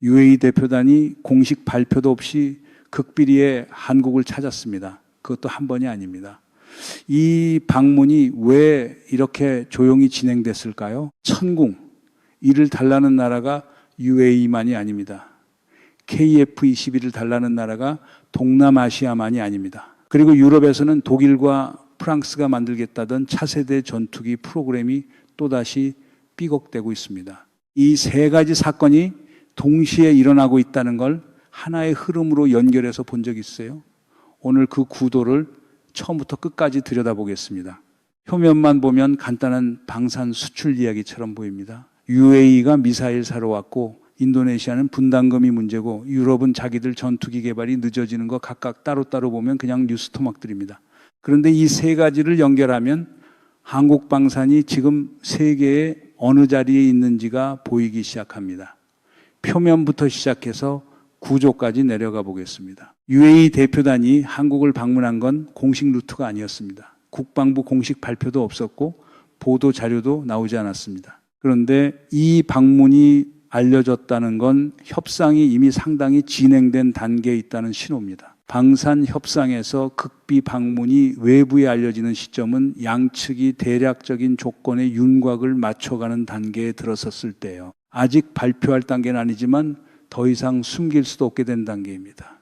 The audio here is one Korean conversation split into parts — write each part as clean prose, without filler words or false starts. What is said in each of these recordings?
UAE 대표단이 공식 발표도 없이 극비리에 한국을 찾았습니다. 그것도 한 번이 아닙니다. 이 방문이 왜 이렇게 조용히 진행됐을까요? 천궁, 이를 달라는 나라가 UAE만이 아닙니다. KF-21을 달라는 나라가 동남아시아만이 아닙니다. 그리고 유럽에서는 독일과 프랑스가 만들겠다던 차세대 전투기 프로그램이 또다시 삐걱대고 있습니다. 이 세 가지 사건이 동시에 일어나고 있다는 걸 하나의 흐름으로 연결해서 본 적이 있어요. 오늘 그 구도를 처음부터 끝까지 들여다보겠습니다. 표면만 보면 간단한 방산 수출 이야기처럼 보입니다. UAE가 미사일 사러 왔고 인도네시아는 분담금이 문제고 유럽은 자기들 전투기 개발이 늦어지는 거 각각 따로따로 보면 그냥 뉴스 토막들입니다. 그런데 이 세 가지를 연결하면 한국 방산이 지금 세계의 어느 자리에 있는지가 보이기 시작합니다. 표면부터 시작해서 구조까지 내려가 보겠습니다. UAE 대표단이 한국을 방문한 건 공식 루트가 아니었습니다. 국방부 공식 발표도 없었고 보도 자료도 나오지 않았습니다. 그런데 이 방문이 알려졌다는 건 협상이 이미 상당히 진행된 단계에 있다는 신호입니다. 방산 협상에서 극비 방문이 외부에 알려지는 시점은 양측이 대략적인 조건의 윤곽을 맞춰가는 단계에 들어섰을 때예요. 아직 발표할 단계는 아니지만 더 이상 숨길 수도 없게 된 단계입니다.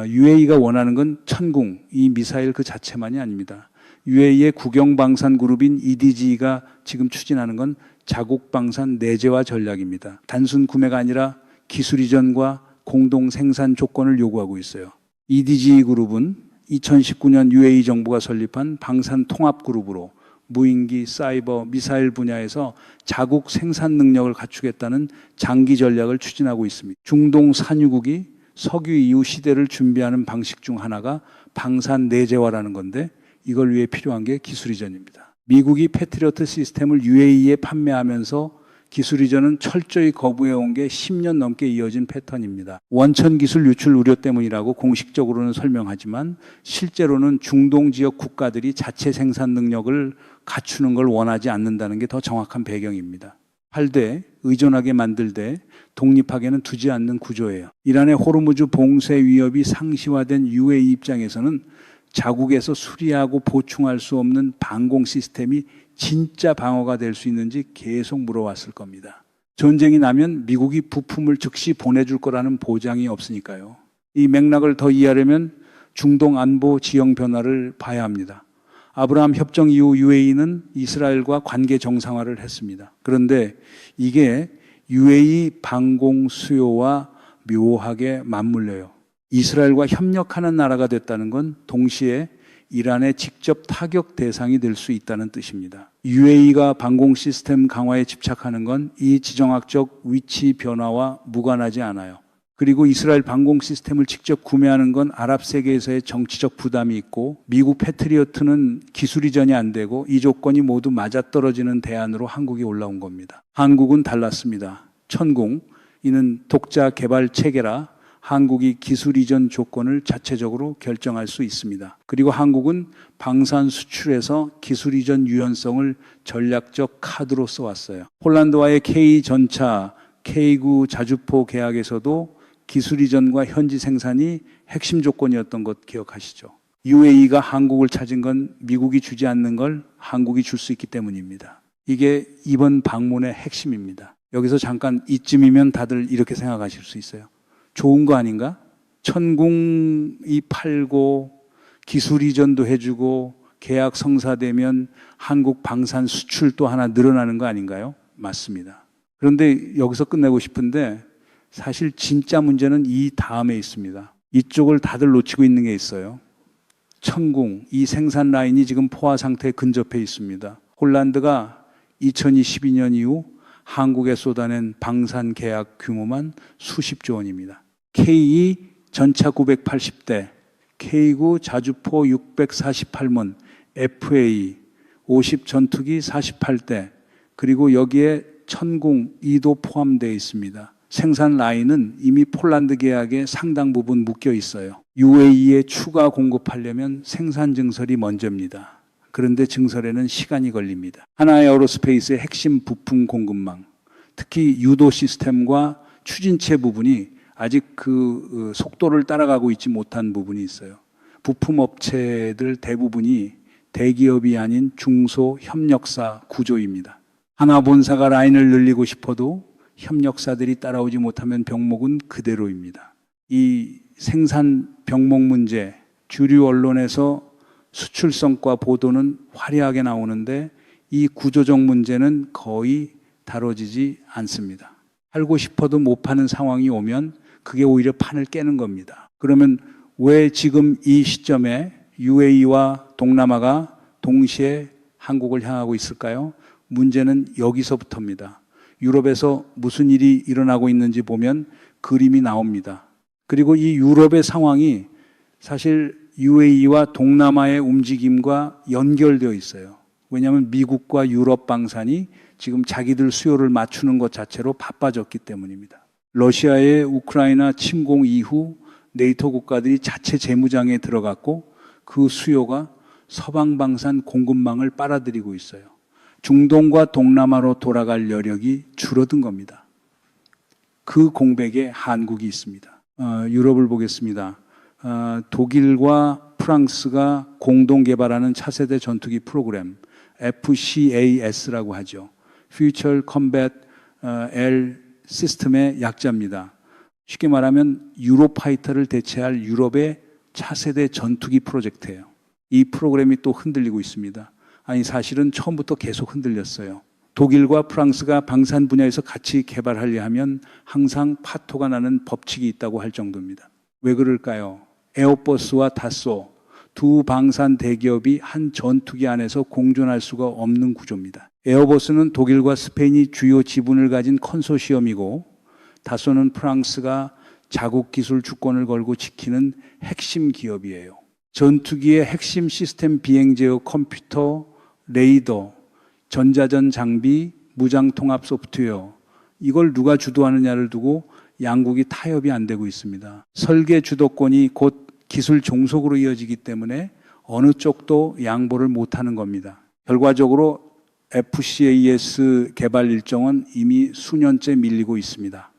UAE가 원하는 건 천궁, 이 미사일 그 자체만이 아닙니다. UAE의 국영방산 그룹인 EDG가 지금 추진하는 건 자국방산 내재화 전략입니다. 단순 구매가 아니라 기술 이전과 공동 생산 조건을 요구하고 있어요. EDG 그룹은 2019년 UAE 정부가 설립한 방산 통합 그룹으로 무인기, 사이버, 미사일 분야에서 자국 생산 능력을 갖추겠다는 장기 전략을 추진하고 있습니다. 중동 산유국이 석유 이후 시대를 준비하는 방식 중 하나가 방산 내재화라는 건데 이걸 위해 필요한 게 기술 이전입니다. 미국이 패트리어트 시스템을 UAE에 판매하면서 기술 이전은 철저히 거부해온 게 10년 넘게 이어진 패턴입니다. 원천 기술 유출 우려 때문이라고 공식적으로는 설명하지만 실제로는 중동 지역 국가들이 자체 생산 능력을 갖추는 걸 원하지 않는다는 게 더 정확한 배경입니다. 팔되 의존하게 만들되 독립하게는 두지 않는 구조예요. 이란의 호르무즈 봉쇄 위협이 상시화된 UAE 입장에서는 자국에서 수리하고 보충할 수 없는 방공 시스템이 진짜 방어가 될 수 있는지 계속 물어왔을 겁니다. 전쟁이 나면 미국이 부품을 즉시 보내줄 거라는 보장이 없으니까요. 이 맥락을 더 이해하려면 중동 안보 지형 변화를 봐야 합니다. 아브라함 협정 이후 UAE는 이스라엘과 관계 정상화를 했습니다. 그런데 이게 UAE 방공 수요와 묘하게 맞물려요. 이스라엘과 협력하는 나라가 됐다는 건 동시에 이란의 직접 타격 대상이 될 수 있다는 뜻입니다. UAE가 방공 시스템 강화에 집착하는 건 이 지정학적 위치 변화와 무관하지 않아요. 그리고 이스라엘 방공 시스템을 직접 구매하는 건 아랍 세계에서의 정치적 부담이 있고 미국 패트리어트는 기술 이전이 안 되고 이 조건이 모두 맞아떨어지는 대안으로 한국이 올라온 겁니다. 한국은 달랐습니다. 천궁, 이는 독자 개발 체계라 한국이 기술 이전 조건을 자체적으로 결정할 수 있습니다. 그리고 한국은 방산 수출에서 기술 이전 유연성을 전략적 카드로 써왔어요. 폴란드와의 K-전차, K9 자주포 계약에서도 기술 이전과 현지 생산이 핵심 조건이었던 것 기억하시죠? UAE가 한국을 찾은 건 미국이 주지 않는 걸 한국이 줄 수 있기 때문입니다. 이게 이번 방문의 핵심입니다. 여기서 잠깐 이쯤이면 다들 이렇게 생각하실 수 있어요. 좋은 거 아닌가? 천궁이 팔고 기술 이전도 해주고 계약 성사되면 한국 방산 수출도 하나 늘어나는 거 아닌가요? 맞습니다. 그런데 여기서 끝내고 싶은데 사실 진짜 문제는 이 다음에 있습니다. 이쪽을 다들 놓치고 있는 게 있어요. 천궁, 이 생산 라인이 지금 포화 상태에 근접해 있습니다. 홀란드가 2022년 이후 한국에 쏟아낸 방산 계약 규모만 수십조 원입니다. K2 전차 980대, K9 자주포 648문, FA 50 전투기 48대, 그리고 여기에 천궁 2도 포함되어 있습니다. 생산 라인은 이미 폴란드 계약에 상당 부분 묶여 있어요. UAE에 추가 공급하려면 생산 증설이 먼저입니다. 그런데 증설에는 시간이 걸립니다. 하나의 에어로스페이스의 핵심 부품 공급망, 특히 유도 시스템과 추진체 부분이 아직 그 속도를 따라가고 있지 못한 부분이 있어요. 부품업체들 대부분이 대기업이 아닌 중소협력사 구조입니다. 하나 본사가 라인을 늘리고 싶어도 협력사들이 따라오지 못하면 병목은 그대로입니다. 이 생산 병목 문제, 주류 언론에서 수출성과 보도는 화려하게 나오는데 이 구조적 문제는 거의 다뤄지지 않습니다. 팔고 싶어도 못 파는 상황이 오면 그게 오히려 판을 깨는 겁니다. 그러면 왜 지금 이 시점에 UAE와 동남아가 동시에 한국을 향하고 있을까요? 문제는 여기서부터입니다. 유럽에서 무슨 일이 일어나고 있는지 보면 그림이 나옵니다. 그리고 이 유럽의 상황이 사실 UAE와 동남아의 움직임과 연결되어 있어요. 왜냐하면 미국과 유럽 방산이 지금 자기들 수요를 맞추는 것 자체로 바빠졌기 때문입니다. 러시아의 우크라이나 침공 이후 네이토 국가들이 자체 재무장에 들어갔고 그 수요가 서방 방산 공급망을 빨아들이고 있어요. 중동과 동남아로 돌아갈 여력이 줄어든 겁니다. 그 공백에 한국이 있습니다. 유럽을 보겠습니다. 독일과 프랑스가 공동 개발하는 차세대 전투기 프로그램 FCAS라고 하죠. Future Combat Air System의 약자입니다. 쉽게 말하면 유로파이터를 대체할 유럽의 차세대 전투기 프로젝트예요. 이 프로그램이 또 흔들리고 있습니다. 아니 사실은 처음부터 계속 흔들렸어요. 독일과 프랑스가 방산 분야에서 같이 개발하려 하면 항상 파토가 나는 법칙이 있다고 할 정도입니다. 왜 그럴까요? 에어버스와 다소 두 방산 대기업이 한 전투기 안에서 공존할 수가 없는 구조입니다. 에어버스는 독일과 스페인이 주요 지분을 가진 컨소시엄이고 다소는 프랑스가 자국 기술 주권을 걸고 지키는 핵심 기업이에요. 전투기의 핵심 시스템 비행 제어 컴퓨터, 레이더, 전자전 장비, 무장 통합 소프트웨어 이걸 누가 주도하느냐를 두고 양국이 타협이 안 되고 있습니다. 설계 주도권이 곧 기술 종속으로 이어지기 때문에 어느 쪽도 양보를 못하는 겁니다. 결과적으로 FCAS 개발 일정은 이미 수년째 밀리고 있습니다.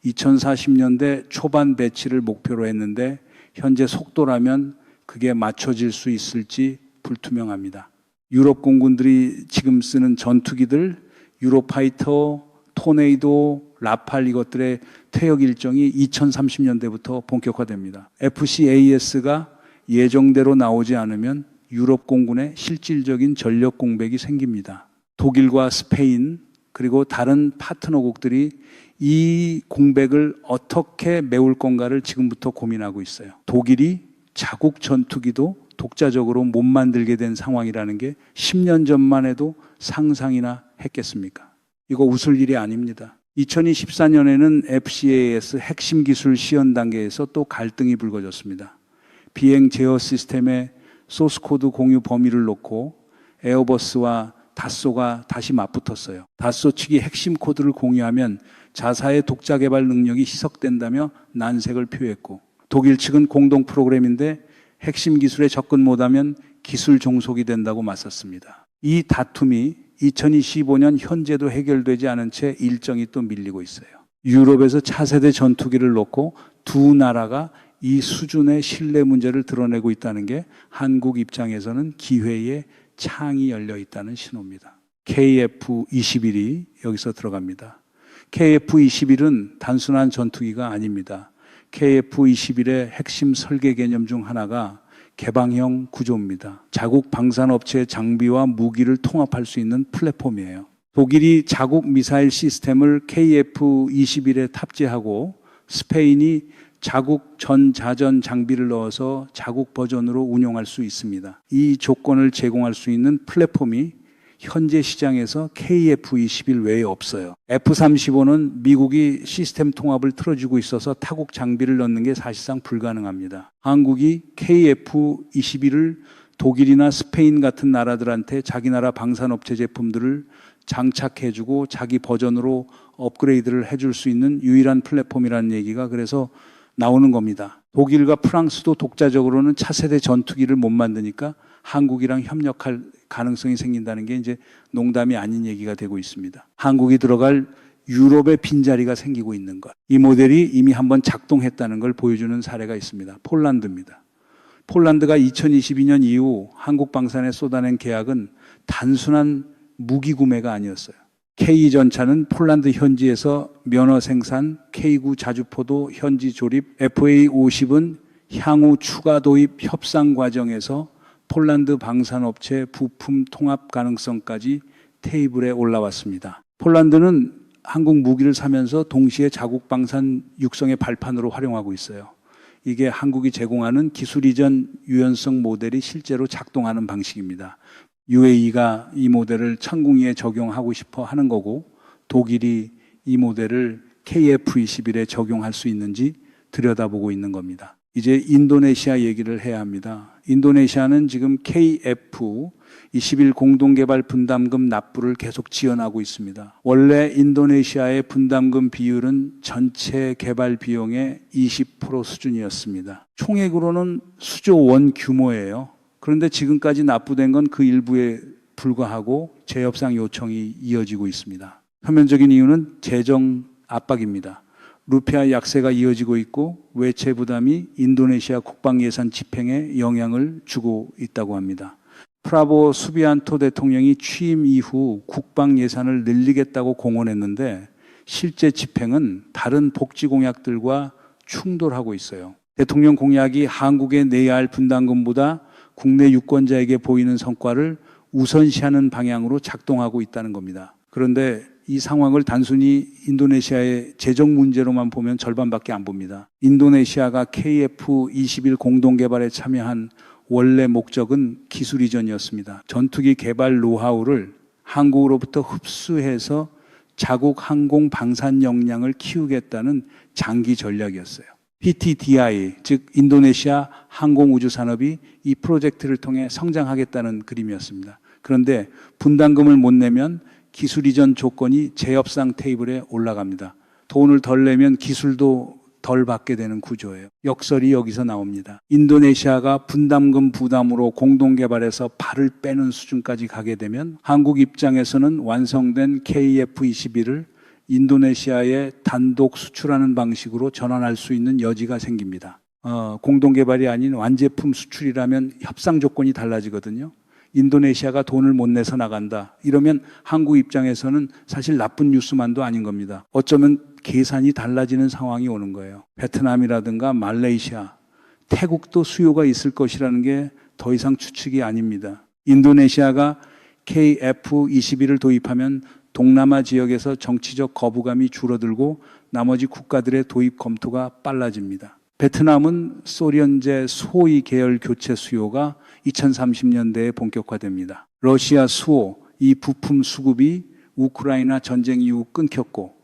2040년대 초반 배치를 목표로 했는데 현재 속도라면 그게 맞춰질 수 있을지 불투명합니다. 유럽 공군들이 지금 쓰는 전투기들, 유로파이터, 토네이도, 라팔 이것들의 퇴역 일정이 2030년대부터 본격화됩니다. FCAS가 예정대로 나오지 않으면 유럽 공군의 실질적인 전력 공백이 생깁니다. 독일과 스페인 그리고 다른 파트너국들이 이 공백을 어떻게 메울 건가를 지금부터 고민하고 있어요. 독일이 자국 전투기도 독자적으로 못 만들게 된 상황이라는 게 10년 전만 해도 상상이나 했겠습니까? 이거 웃을 일이 아닙니다. 2024년에는 FCAS 핵심 기술 시연 단계에서 또 갈등이 불거졌습니다. 비행 제어 시스템의 소스코드 공유 범위를 놓고 에어버스와 다소가 다시 맞붙었어요. 다소 측이 핵심 코드를 공유하면 자사의 독자 개발 능력이 희석된다며 난색을 표했고 독일 측은 공동 프로그램인데 핵심 기술에 접근 못하면 기술 종속이 된다고 맞섰습니다. 이 다툼이 2025년 현재도 해결되지 않은 채 일정이 또 밀리고 있어요. 유럽에서 차세대 전투기를 놓고 두 나라가 이 수준의 신뢰 문제를 드러내고 있다는 게 한국 입장에서는 기회의 창이 열려 있다는 신호입니다. KF-21이 여기서 들어갑니다. KF-21은 단순한 전투기가 아닙니다. KF-21의 핵심 설계 개념 중 하나가 개방형 구조입니다. 자국 방산업체의 장비와 무기를 통합할 수 있는 플랫폼이에요. 독일이 자국 미사일 시스템을 KF-21에 탑재하고 스페인이 자국 전자전 장비를 넣어서 자국 버전으로 운용할 수 있습니다. 이 조건을 제공할 수 있는 플랫폼이 현재 시장에서 KF-21 외에 없어요. F-35는 미국이 시스템 통합을 틀어주고 있어서 타국 장비를 넣는 게 사실상 불가능합니다. 한국이 KF-21을 독일이나 스페인 같은 나라들한테 자기 나라 방산업체 제품들을 장착해주고 자기 버전으로 업그레이드를 해줄 수 있는 유일한 플랫폼이라는 얘기가 그래서 나오는 겁니다. 독일과 프랑스도 독자적으로는 차세대 전투기를 못 만드니까 한국이랑 협력할 가능성이 생긴다는 게 이제 농담이 아닌 얘기가 되고 있습니다. 한국이 들어갈 유럽의 빈자리가 생기고 있는 것. 이 모델이 이미 한번 작동했다는 걸 보여주는 사례가 있습니다. 폴란드입니다. 폴란드가 2022년 이후 한국 방산에 쏟아낸 계약은 단순한 무기 구매가 아니었어요. K전차는 폴란드 현지에서 면허 생산, K9 자주포도 현지 조립, FA50은 향후 추가 도입 협상 과정에서 폴란드 방산업체 부품 통합 가능성까지 테이블에 올라왔습니다. 폴란드는 한국 무기를 사면서 동시에 자국 방산 육성의 발판으로 활용하고 있어요. 이게 한국이 제공하는 기술 이전 유연성 모델이 실제로 작동하는 방식입니다. UAE가 이 모델을 천궁리에 적용하고 싶어 하는 거고, 독일이 이 모델을 KF21에 적용할 수 있는지 들여다보고 있는 겁니다. 이제 인도네시아 얘기를 해야 합니다. 인도네시아는 지금 KF21 공동개발 분담금 납부를 계속 지연하고 있습니다. 원래 인도네시아의 분담금 비율은 전체 개발 비용의 20% 수준이었습니다. 총액으로는 수조 원 규모예요. 그런데 지금까지 납부된 건 그 일부에 불과하고 재협상 요청이 이어지고 있습니다. 표면적인 이유는 재정 압박입니다. 루피아 약세가 이어지고 있고 외채 부담이 인도네시아 국방 예산 집행에 영향을 주고 있다고 합니다. 프라보 수비안토 대통령이 취임 이후 국방 예산을 늘리겠다고 공언했는데 실제 집행은 다른 복지 공약들과 충돌하고 있어요. 대통령 공약이 한국에 내야 할 분담금보다 국내 유권자에게 보이는 성과를 우선시하는 방향으로 작동하고 있다는 겁니다. 그런데 이 상황을 단순히 인도네시아의 재정 문제로만 보면 절반밖에 안 봅니다. 인도네시아가 KF21 공동개발에 참여한 원래 목적은 기술 이전이었습니다. 전투기 개발 노하우를 한국으로부터 흡수해서 자국 항공 방산 역량을 키우겠다는 장기 전략이었어요. PTDI, 즉 인도네시아 항공우주산업이 이 프로젝트를 통해 성장하겠다는 그림이었습니다. 그런데 분담금을 못 내면 기술 이전 조건이 재협상 테이블에 올라갑니다. 돈을 덜 내면 기술도 덜 받게 되는 구조예요. 역설이 여기서 나옵니다. 인도네시아가 분담금 부담으로 공동개발에서 발을 빼는 수준까지 가게 되면 한국 입장에서는 완성된 KF21을 인도네시아에 단독 수출하는 방식으로 전환할 수 있는 여지가 생깁니다. 공동개발이 아닌 완제품 수출이라면 협상 조건이 달라지거든요. 인도네시아가 돈을 못 내서 나간다. 이러면 한국 입장에서는 사실 나쁜 뉴스만도 아닌 겁니다. 어쩌면 계산이 달라지는 상황이 오는 거예요. 베트남이라든가 말레이시아, 태국도 수요가 있을 것이라는 게 더 이상 추측이 아닙니다. 인도네시아가 KF21을 도입하면 동남아 지역에서 정치적 거부감이 줄어들고 나머지 국가들의 도입 검토가 빨라집니다. 베트남은 소련제 소위 계열 교체 수요가 2030년대에 본격화됩니다. 러시아 수호, 이 부품 수급이 우크라이나 전쟁 이후 끊겼고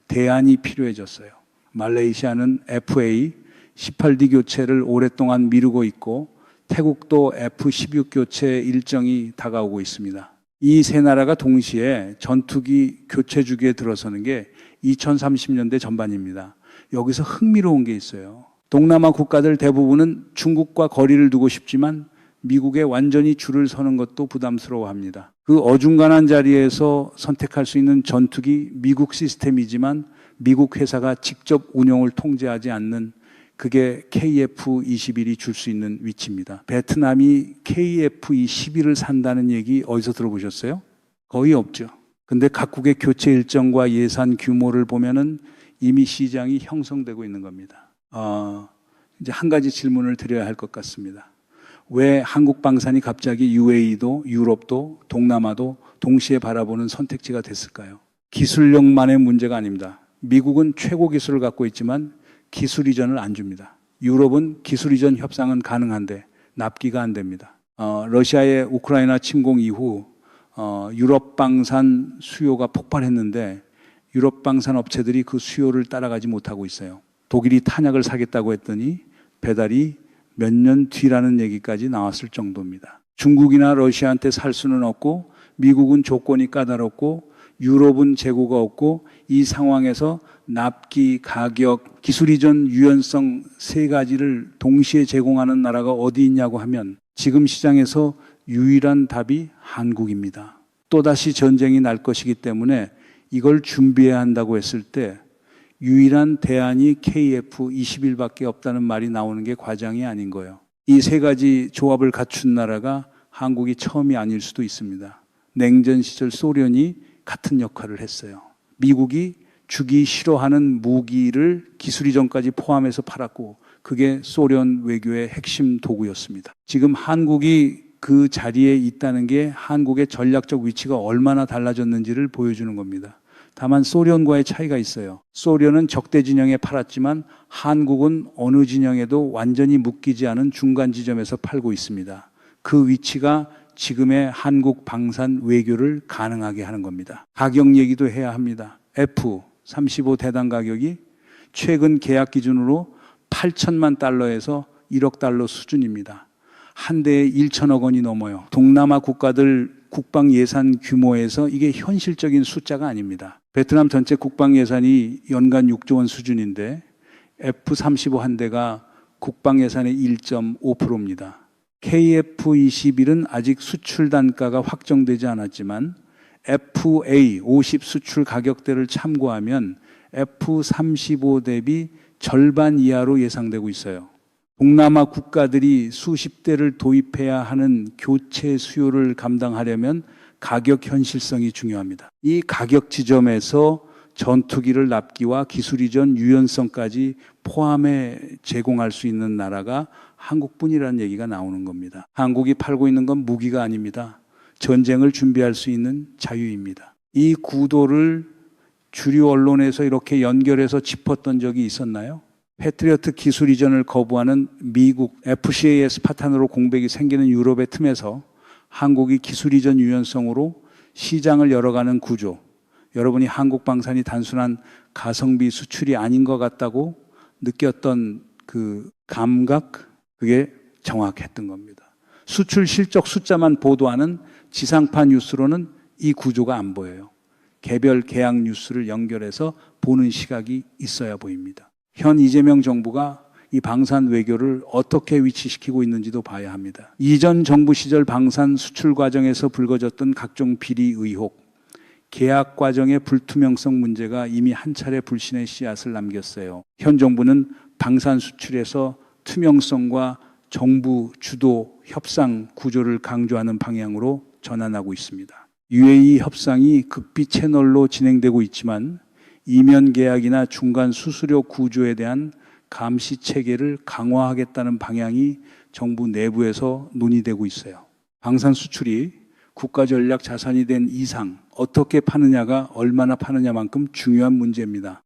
대안이 필요해졌어요. 말레이시아는 FA 18D 교체를 오랫동안 미루고 있고 태국도 F16 교체 일정이 다가오고 있습니다. 이 세 나라가 동시에 전투기 교체 주기에 들어서는 게 2030년대 전반입니다. 여기서 흥미로운 게 있어요. 동남아 국가들 대부분은 중국과 거리를 두고 싶지만 미국에 완전히 줄을 서는 것도 부담스러워합니다. 그 어중간한 자리에서 선택할 수 있는 전투기 미국 시스템이지만 미국 회사가 직접 운용을 통제하지 않는 그게 KF21이 줄 수 있는 위치입니다. 베트남이 KF21을 산다는 얘기 어디서 들어보셨어요? 거의 없죠. 근데 각국의 교체 일정과 예산 규모를 보면은 이미 시장이 형성되고 있는 겁니다. 이제 한 가지 질문을 드려야 할 것 같습니다. 왜 한국 방산이 갑자기 UAE도, 유럽도, 동남아도 동시에 바라보는 선택지가 됐을까요? 기술력만의 문제가 아닙니다. 미국은 최고 기술을 갖고 있지만 기술 이전을 안 줍니다. 유럽은 기술 이전 협상은 가능한데 납기가 안 됩니다. 러시아의 우크라이나 침공 이후 유럽 방산 수요가 폭발했는데 유럽 방산 업체들이 그 수요를 따라가지 못하고 있어요. 독일이 탄약을 사겠다고 했더니 배달이 몇 년 뒤라는 얘기까지 나왔을 정도입니다. 중국이나 러시아한테 살 수는 없고 미국은 조건이 까다롭고 유럽은 재고가 없고 이 상황에서 납기, 가격, 기술 이전 유연성 세 가지를 동시에 제공하는 나라가 어디 있냐고 하면 지금 시장에서 유일한 답이 한국입니다. 또다시 전쟁이 날 것이기 때문에 이걸 준비해야 한다고 했을 때 유일한 대안이 KF-21밖에 없다는 말이 나오는 게 과장이 아닌 거예요. 이 세 가지 조합을 갖춘 나라가 한국이 처음이 아닐 수도 있습니다. 냉전 시절 소련이 같은 역할을 했어요. 미국이 주기 싫어하는 무기를 기술이전까지 포함해서 팔았고 그게 소련 외교의 핵심 도구였습니다. 지금 한국이 그 자리에 있다는 게 한국의 전략적 위치가 얼마나 달라졌는지를 보여주는 겁니다. 다만 소련과의 차이가 있어요. 소련은 적대 진영에 팔았지만 한국은 어느 진영에도 완전히 묶이지 않은 중간 지점에서 팔고 있습니다. 그 위치가 지금의 한국 방산 외교를 가능하게 하는 겁니다. 가격 얘기도 해야 합니다. F-35 대당 가격이 최근 계약 기준으로 8천만 달러에서 1억 달러 수준입니다. 한 대에 1천억 원이 넘어요. 동남아 국가들 국방 예산 규모에서 이게 현실적인 숫자가 아닙니다. 베트남 전체 국방 예산이 연간 6조 원 수준인데 F-35 한 대가 국방 예산의 1.5%입니다. KF-21은 아직 수출 단가가 확정되지 않았지만 FA-50 수출 가격대를 참고하면 F-35 대비 절반 이하로 예상되고 있어요. 동남아 국가들이 수십 대를 도입해야 하는 교체 수요를 감당하려면 가격 현실성이 중요합니다. 이 가격 지점에서 전투기를 납기와 기술이전 유연성까지 포함해 제공할 수 있는 나라가 한국뿐이라는 얘기가 나오는 겁니다. 한국이 팔고 있는 건 무기가 아닙니다. 전쟁을 준비할 수 있는 자유입니다. 이 구도를 주류 언론에서 이렇게 연결해서 짚었던 적이 있었나요? 패트리어트 기술 이전을 거부하는 미국 FCA 스파탄으로 공백이 생기는 유럽의 틈에서 한국이 기술 이전 유연성으로 시장을 열어가는 구조, 여러분이 한국 방산이 단순한 가성비 수출이 아닌 것 같다고 느꼈던 그 감각, 그게 정확했던 겁니다. 수출 실적 숫자만 보도하는 지상파 뉴스로는 이 구조가 안 보여요. 개별 계약 뉴스를 연결해서 보는 시각이 있어야 보입니다. 현 이재명 정부가 이 방산 외교를 어떻게 위치시키고 있는지도 봐야 합니다. 이전 정부 시절 방산 수출 과정에서 불거졌던 각종 비리 의혹, 계약 과정의 불투명성 문제가 이미 한 차례 불신의 씨앗을 남겼어요. 현 정부는 방산 수출에서 투명성과 정부 주도 협상 구조를 강조하는 방향으로 전환하고 있습니다. UAE 협상이 극비 채널로 진행되고 있지만 이면 계약이나 중간 수수료 구조에 대한 감시 체계를 강화하겠다는 방향이 정부 내부에서 논의되고 있어요. 방산 수출이 국가 전략 자산이 된 이상 어떻게 파느냐가 얼마나 파느냐만큼 중요한 문제입니다.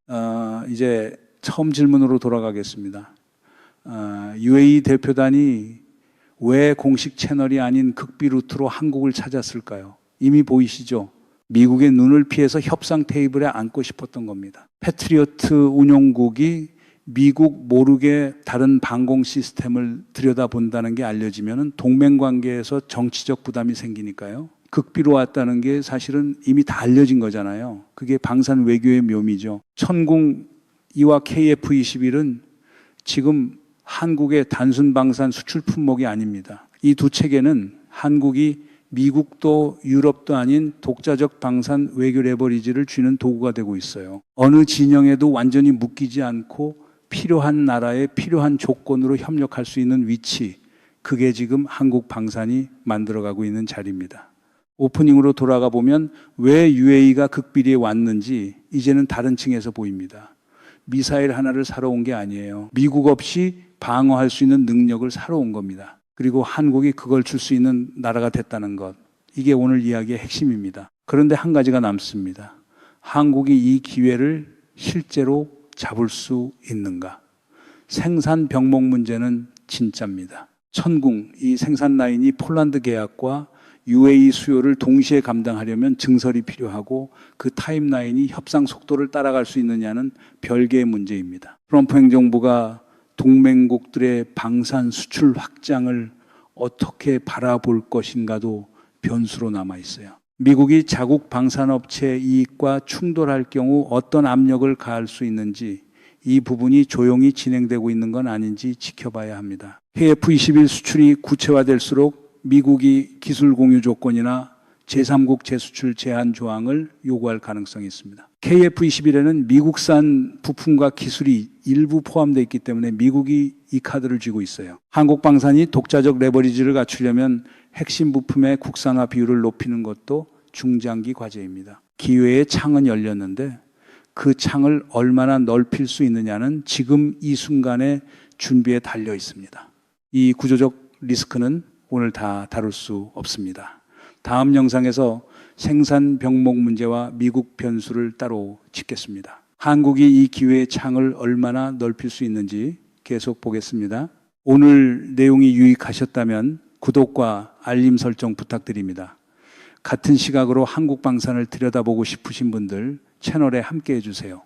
이제 처음 질문으로 돌아가겠습니다. UAE 대표단이 왜 공식 채널이 아닌 극비 루트로 한국을 찾았을까요? 이미 보이시죠? 미국의 눈을 피해서 협상 테이블에 앉고 싶었던 겁니다. 패트리어트 운용국이 미국 모르게 다른 방공 시스템을 들여다본다는 게 알려지면 동맹관계에서 정치적 부담이 생기니까요. 극비로 왔다는 게 사실은 이미 다 알려진 거잖아요. 그게 방산 외교의 묘미죠. 천궁 2와 KF-21은 지금 한국의 단순 방산 수출 품목이 아닙니다. 이 두 체계는 한국이 미국도 유럽도 아닌 독자적 방산 외교 레버리지를 쥐는 도구가 되고 있어요. 어느 진영에도 완전히 묶이지 않고 필요한 나라에 필요한 조건으로 협력할 수 있는 위치, 그게 지금 한국 방산이 만들어가고 있는 자리입니다. 오프닝으로 돌아가 보면 왜 UAE가 극비리에 왔는지 이제는 다른 층에서 보입니다. 미사일 하나를 사러 온 게 아니에요. 미국 없이 방어할 수 있는 능력을 사러 온 겁니다. 그리고 한국이 그걸 줄 수 있는 나라가 됐다는 것. 이게 오늘 이야기의 핵심입니다. 그런데 한 가지가 남습니다. 한국이 이 기회를 실제로 잡을 수 있는가? 생산 병목 문제는 진짜입니다. 천궁, 이 생산 라인이 폴란드 계약과 UAE 수요를 동시에 감당하려면 증설이 필요하고 그 타임라인이 협상 속도를 따라갈 수 있느냐는 별개의 문제입니다. 트럼프 행정부가 동맹국들의 방산 수출 확장을 어떻게 바라볼 것인가도 변수로 남아 있어요. 미국이 자국 방산업체 이익과 충돌할 경우 어떤 압력을 가할 수 있는지 이 부분이 조용히 진행되고 있는 건 아닌지 지켜봐야 합니다. KF-21 수출이 구체화될수록 미국이 기술 공유 조건이나 제3국 재수출 제한 조항을 요구할 가능성이 있습니다. KF-21에는 미국산 부품과 기술이 일부 포함되어 있기 때문에 미국이 이 카드를 쥐고 있어요. 한국방산이 독자적 레버리지를 갖추려면 핵심 부품의 국산화 비율을 높이는 것도 중장기 과제입니다. 기회의 창은 열렸는데 그 창을 얼마나 넓힐 수 있느냐는 지금 이 순간의 준비에 달려 있습니다. 이 구조적 리스크는 오늘 다 다룰 수 없습니다. 다음 영상에서 생산 병목 문제와 미국 변수를 따로 짚겠습니다. 한국이 이 기회의 창을 얼마나 넓힐 수 있는지 계속 보겠습니다. 오늘 내용이 유익하셨다면 구독과 알림 설정 부탁드립니다. 같은 시각으로 한국방산을 들여다보고 싶으신 분들 채널에 함께 해주세요.